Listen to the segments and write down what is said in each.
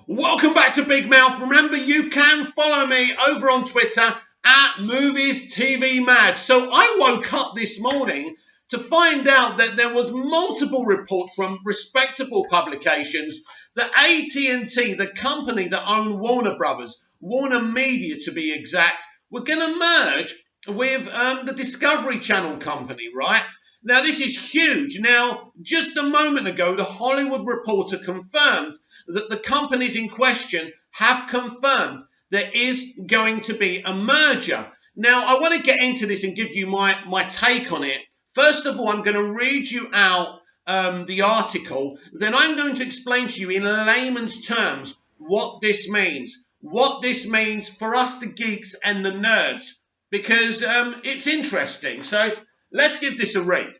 Welcome back to Big Mouth. Remember, you can follow me over on Twitter at Movies TV Mad. So I woke up this morning to find out that there was multiple reports from respectable publications that AT&T, the company that owned Warner Brothers, Warner Media to be exact, were going to merge with the Discovery Channel company, right? Now, this is huge. Now, just a moment ago, The Hollywood Reporter confirmed that the companies in question have confirmed there is going to be a merger. Now, I want to get into this and give you my take on it. First of all, I'm going to read you out the article. Then I'm going to explain to you in layman's terms what this means. What this means for us, the geeks and the nerds, because it's interesting. So let's give this a read.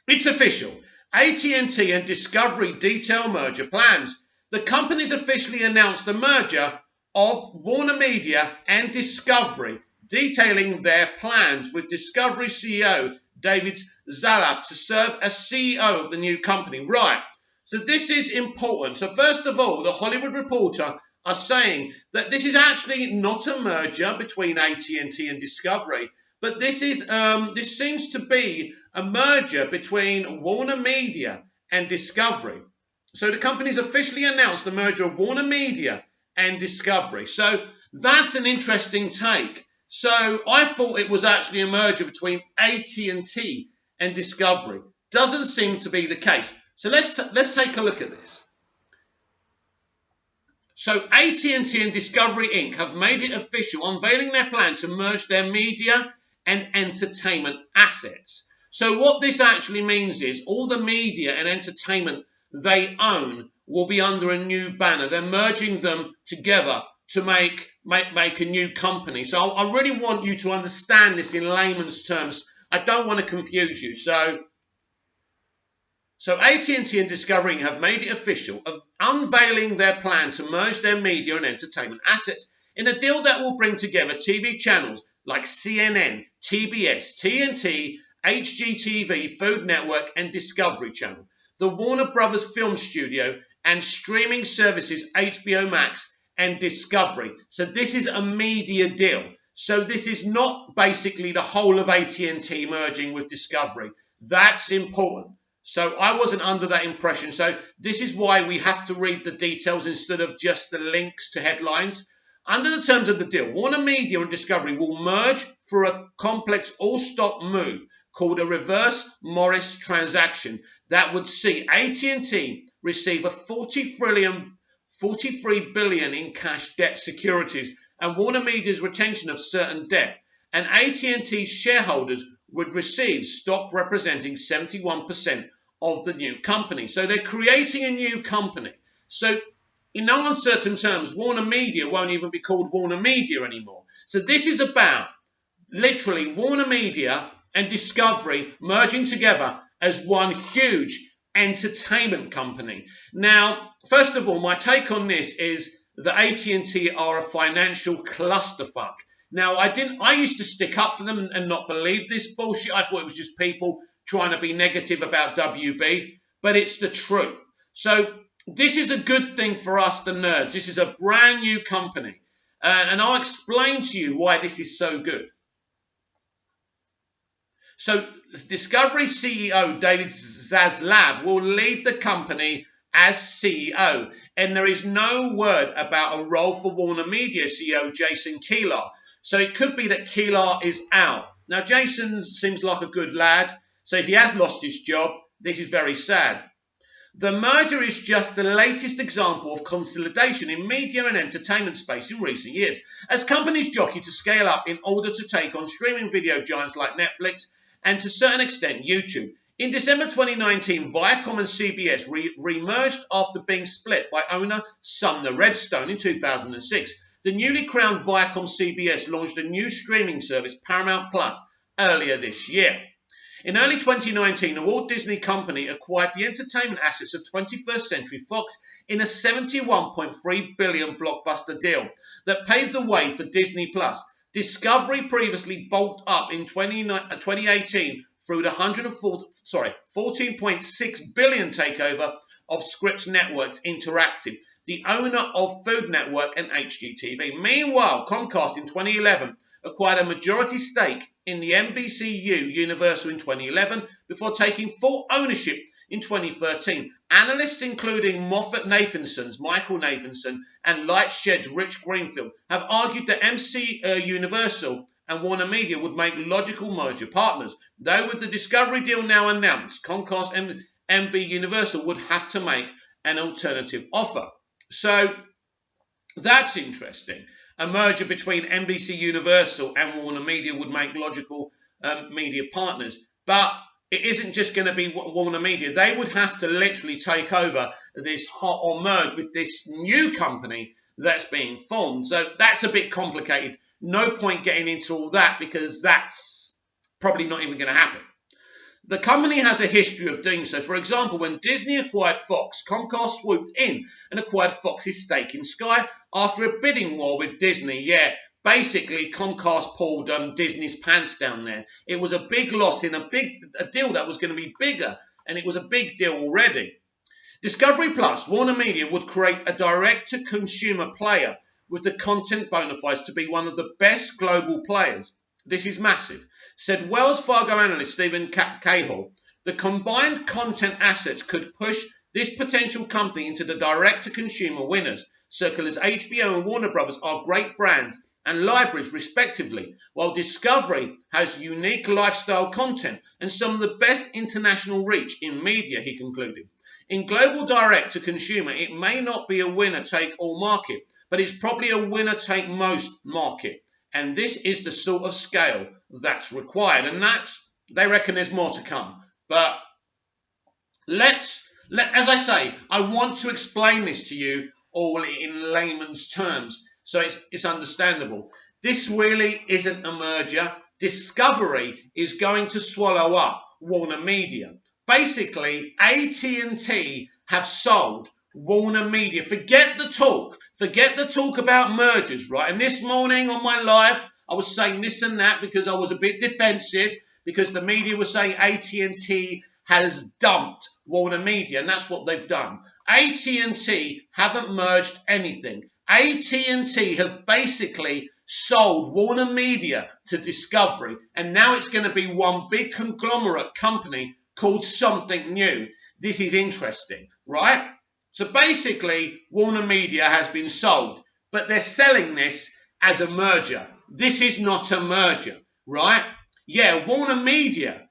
It's official. AT&T and Discovery detail merger plans. The companies officially announced the merger of Warner Media and Discovery, detailing their plans with Discovery CEO David Zaslav to serve as CEO of the new company. Right, so this is important. So first of all, the Hollywood Reporter are saying that this is actually not a merger between AT&T and Discovery, but this seems to be a merger between Warner Media and Discovery. So the companies officially announced the merger of Warner Media and Discovery. So that's an interesting take. So I thought it was actually a merger between AT&T and Discovery. Doesn't seem to be the case. So let's take a look at this. So AT&T and Discovery Inc. have made it official, unveiling their plan to merge their media and entertainment assets. So what this actually means is all the media and entertainment they own will be under a new banner. They're merging them together to make a new company. So I really want you to understand this in layman's terms. I don't want to confuse you. So AT&T and Discovery have made it official of unveiling their plan to merge their media and entertainment assets in a deal that will bring together TV channels like CNN, TBS, TNT, HGTV, Food Network, and Discovery Channel, the Warner Brothers Film Studio, and streaming services HBO Max and Discovery. So this is a media deal. So this is not basically the whole of AT&T merging with Discovery. That's important. So I wasn't under that impression. So this is why we have to read the details instead of just the links to headlines. Under the terms of the deal, Warner Media and Discovery will merge for a complex all-stock move called a reverse Morris transaction that would see AT&T receive a $43 billion in cash debt securities and Warner Media's retention of certain debt. And AT&T shareholders would receive stock representing 71% of the new company. So they're creating a new company. So in no uncertain terms, Warner Media won't even be called Warner Media anymore. So this is about literally Warner Media and Discovery merging together as one huge entertainment company. Now, first of all, my take on this is that AT&T are a financial clusterfuck. Now, I used to stick up for them and not believe this bullshit. I thought it was just people trying to be negative about WB, but it's the truth. So this is a good thing for us, the nerds. This is a brand new company, and I'll explain to you why this is so good. So Discovery CEO David Zaslav will lead the company as CEO, and there is no word about a role for Warner Media CEO Jason Kilar. So it could be that Kilar is out. Now, Jason seems like a good lad, so if he has lost his job, this is very sad. The merger is just the latest example of consolidation in media and entertainment space in recent years, as companies jockey to scale up in order to take on streaming video giants like Netflix and to a certain extent YouTube. In December 2019, Viacom and CBS re-merged after being split by owner Sumner Redstone in 2006. The newly crowned Viacom-CBS launched a new streaming service, Paramount Plus, earlier this year. In early 2019, the Walt Disney Company acquired the entertainment assets of 21st Century Fox in a $71.3 billion blockbuster deal that paved the way for Disney+. Discovery previously bulked up in 2018 through the $14.6 billion takeover of Scripps Networks Interactive. the owner of Food Network and HGTV. Meanwhile, Comcast in 2011 acquired a majority stake in the NBCU Universal in 2011 before taking full ownership in 2013. Analysts including Moffett-Nathanson's Michael Nathanson and Lightshed's Rich Greenfield have argued that Universal and Warner Media would make logical merger partners. Though with the Discovery deal now announced, Comcast and NB Universal would have to make an alternative offer. So that's interesting. A merger between NBC Universal and Warner Media would make logical media partners. But it isn't just going to be Warner Media. They would have to literally take over this or merge with this new company that's being formed. So that's a bit complicated. No point getting into all that because that's probably not even going to happen. The company has a history of doing so. For example, when Disney acquired Fox, Comcast swooped in and acquired Fox's stake in Sky after a bidding war with Disney. Yeah, basically Comcast pulled Disney's pants down there. It was a big loss in a deal that was going to be bigger, and it was a big deal already. Discovery Plus, Warner Media would create a direct-to-consumer player with the content bona fides to be one of the best global players. This is massive. Said Wells Fargo analyst Stephen Cahill, the combined content assets could push this potential company into the direct-to-consumer winners. Circula's HBO and Warner Brothers are great brands and libraries respectively, while Discovery has unique lifestyle content and some of the best international reach in media, he concluded. In global direct-to-consumer, it may not be a winner-take-all market, but it's probably a winner-take-most market. And this is the sort of scale that's required. And they reckon there's more to come. But as I say, I want to explain this to you all in layman's terms so it's understandable. This really isn't a merger. Discovery is going to swallow up Warner Media. Basically, AT&T have sold Warner Media. Forget the talk about mergers, right? And this morning on my live, I was saying this and that because I was a bit defensive because the media was saying AT&T has dumped Warner Media, and that's what they've done. AT&T haven't merged anything. AT&T have basically sold Warner Media to Discovery, and now it's going to be one big conglomerate company called something new. This is interesting, right? So basically, Warner Media has been sold, but they're selling this as a merger. This is not a merger, right? Warner Media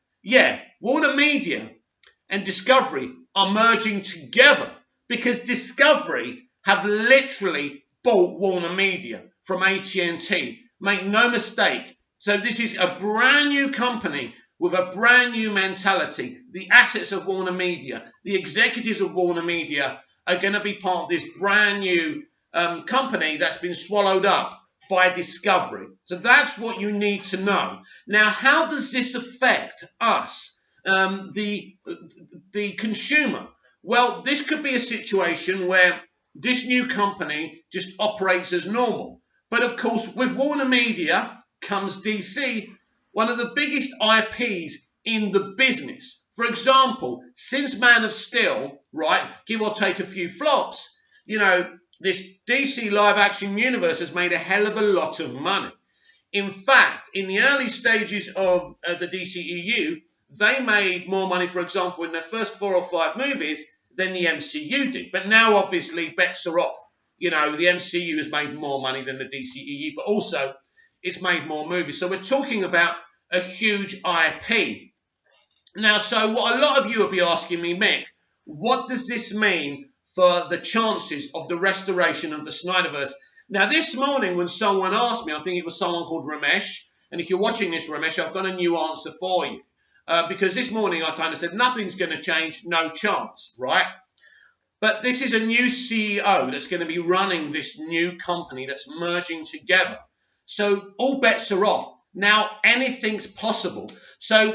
and Discovery are merging together because Discovery have literally bought Warner Media from AT&T. Make no mistake. So this is a brand new company with a brand new mentality. The assets of Warner Media, the executives of Warner Media are going to be part of this brand new company that's been swallowed up by Discovery. So that's what you need to know. Now, how does this affect us, the consumer? Well, this could be a situation where this new company just operates as normal. But of course, with Warner Media comes DC, one of the biggest IPs in the business. For example, since Man of Steel, right, give or take a few flops, this DC live-action universe has made a hell of a lot of money. In fact, in the early stages of the DCEU, they made more money, for example, in their first 4 or 5 movies than the MCU did. But now, obviously, bets are off. The MCU has made more money than the DCEU, but also it's made more movies. So we're talking about a huge IP. Now, so what a lot of you will be asking me, Mick, what does this mean for the chances of the restoration of the Snyderverse? Now, this morning when someone asked me, I think it was someone called Ramesh, and if you're watching this, Ramesh, I've got a new answer for you. Because this morning I kind of said, nothing's going to change, no chance, right? But this is a new CEO that's going to be running this new company that's merging together. So all bets are off. Now, anything's possible. So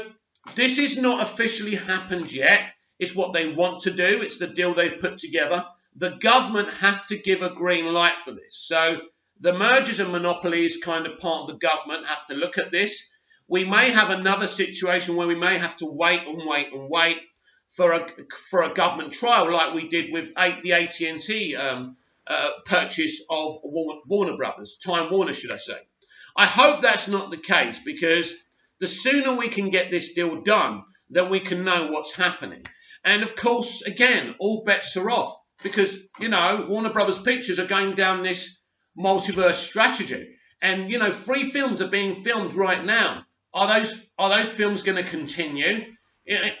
this is not officially happened yet. It's what they want to do. It's the deal they've put together. The government have to give a green light for this. So the mergers and monopolies kind of part of the government have to look at this. We may have another situation where we may have to wait for a government trial like we did with the AT&T purchase of Warner Brothers, Time Warner, should I say. I hope that's not the case, because the sooner we can get this deal done, then we can know what's happening. And of course, again, all bets are off, because, Warner Brothers Pictures are going down this multiverse strategy. And, 3 films are being filmed right now. Are those films going to continue?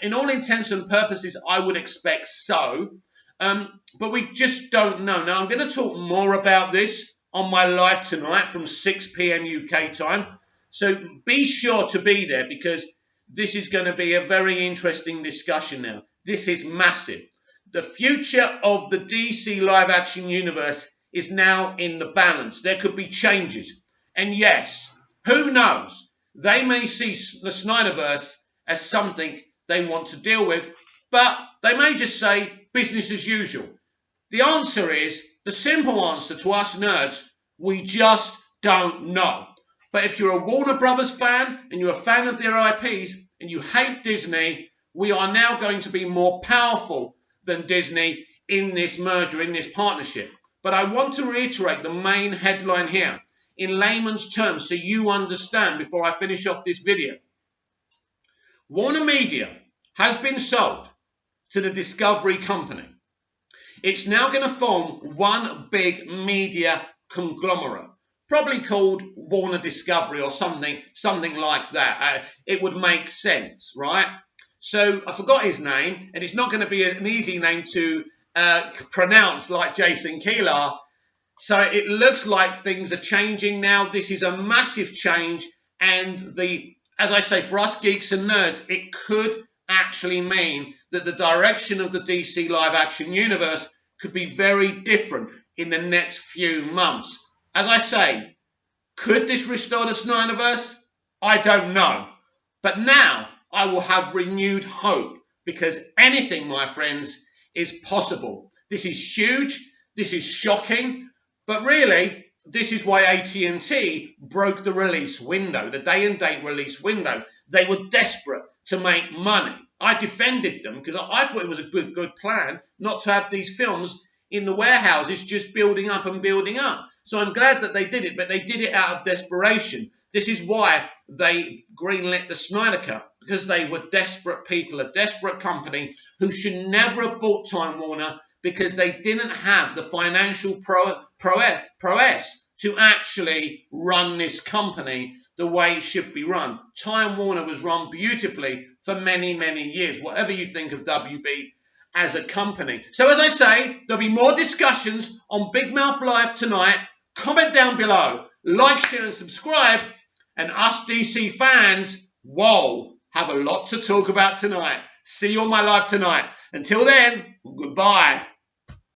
In all intents and purposes, I would expect so. But we just don't know. Now, I'm going to talk more about this on my live tonight from 6 p.m. UK time. So be sure to be there, because this is going to be a very interesting discussion now. This is massive. The future of the DC live-action universe is now in the balance. There could be changes. And yes, who knows? They may see the Snyderverse as something they want to deal with, but they may just say business as usual. The answer is, the simple answer to us nerds, we just don't know. But if you're a Warner Brothers fan and you're a fan of their IPs and you hate Disney, we are now going to be more powerful than Disney in this merger, in this partnership. But I want to reiterate the main headline here in layman's terms so you understand before I finish off this video. Warner Media has been sold to the Discovery Company. It's now going to form one big media conglomerate, probably called Warner Discovery or something like that. It would make sense, right? So I forgot his name, and it's not going to be an easy name to pronounce like Jason Kilar. So it looks like things are changing now. This is a massive change, and as I say, for us geeks and nerds, it could actually mean that the direction of the DC live-action universe could be very different in the next few months. As I say, could this restore the Snyderverse? I don't know. But now I will have renewed hope, because anything, my friends, is possible. This is huge. This is shocking. But really, this is why AT&T broke the release window, the day-and-date release window. They were desperate to make money. I defended them because I thought it was a good plan not to have these films in the warehouses just building up and building up. So I'm glad that they did it, but they did it out of desperation. This is why they greenlit the Snyder Cut, because they were desperate people, a desperate company who should never have bought Time Warner, because they didn't have the financial prowess to actually run this company the way it should be run. Time Warner was run beautifully for many, many years, whatever you think of WB as a company. So as I say, there'll be more discussions on Big Mouth Live tonight. Comment down below, like, share and subscribe. And us DC fans, whoa, have a lot to talk about tonight. See you on my live tonight. Until then, goodbye.